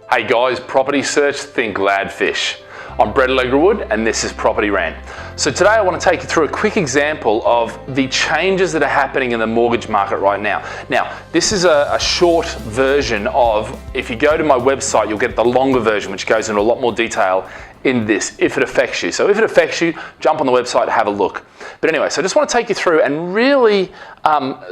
Hey guys, property search, think Gladfish. I'm Alegre-Wood and this is Property Rant. So today I want to take you through a quick example of the changes that are happening in the mortgage market right now. Now, this is a short version of, if you go to my website, you'll get the longer version which goes into a lot more detail in this, if it affects you. So if it affects you, jump on the website and have a look. But anyway, so I just want to take you through and really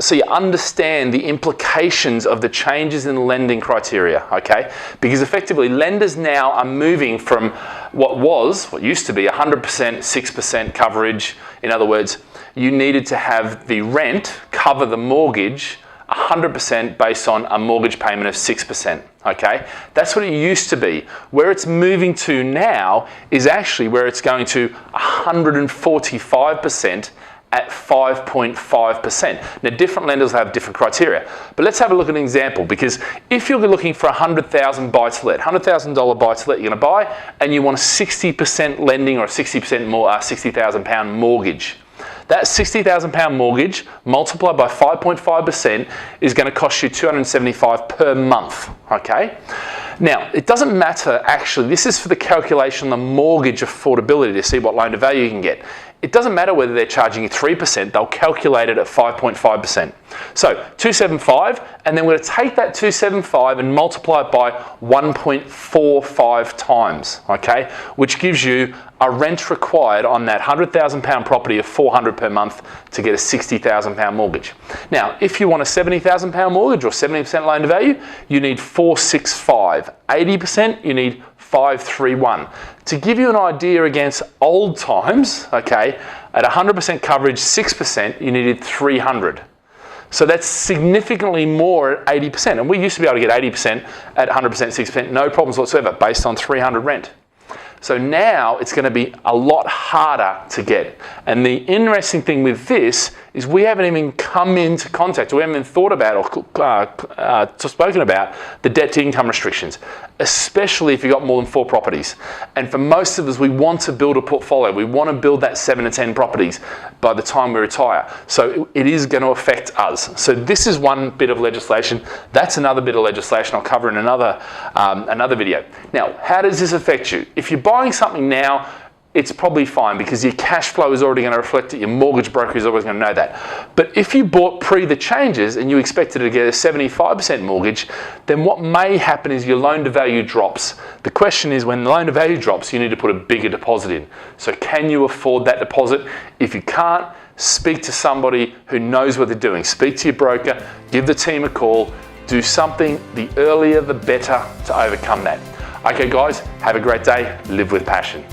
so you understand the implications of the changes in lending criteria, okay? Because effectively lenders now are moving from what used to be 100%, 6% coverage. In other words, you needed to have the rent cover the mortgage 100% based on a mortgage payment of 6%, okay? That's what it used to be. Where it's moving to now is actually where it's going to 145% at 5.5%. Now, different lenders have different criteria, but let's have a look at an example, because if you're looking for a $100,000 buy-to-let, $100,000 buy-to-let you're gonna buy, and you want a 60% lending or a 60% more, £60,000 mortgage. That £60,000 mortgage multiplied by 5.5% is going to cost you $275 per month, okay? Now, it doesn't matter actually, this is for the calculation of the mortgage affordability to see what loan to value you can get. It doesn't matter whether they're charging you 3%, they'll calculate it at 5.5%. So 275, and then we're going to take that 275 and multiply it by 1.45 times, okay? Which gives you a rent required on that £100,000 property of $400 per month to get a £60,000 mortgage. Now, if you want a £70,000 mortgage or 70% loan to value, you need 465. 80%, you need 531. To give you an idea against old times, okay, at 100% coverage, 6%, you needed 300. So that's significantly more at 80%. And we used to be able to get 80% at 100%, 6%, no problems whatsoever, based on 300 rent. So now it's going to be a lot harder to get. And the interesting thing with this is we haven't even come into contact, or we haven't even thought about or spoken about the debt to income restrictions, especially if you've got more than 4 properties. And for most of us, we want to build a portfolio. We want to build that 7 to 10 properties by the time we retire. So it is going to affect us. So this is one bit of legislation. That's another bit of legislation I'll cover in another video. Now, how does this affect you? If you're buying something now, it's probably fine because your cash flow is already going to reflect it. Your mortgage broker is always going to know that. But if you bought pre the changes and you expected to get a 75% mortgage, then what may happen is your loan to value drops. The question is, when the loan to value drops, you need to put a bigger deposit in. So can you afford that deposit? If you can't, speak to somebody who knows what they're doing. Speak to your broker, give the team a call, do something. The earlier the better to overcome that. Okay guys, have a great day, live with passion.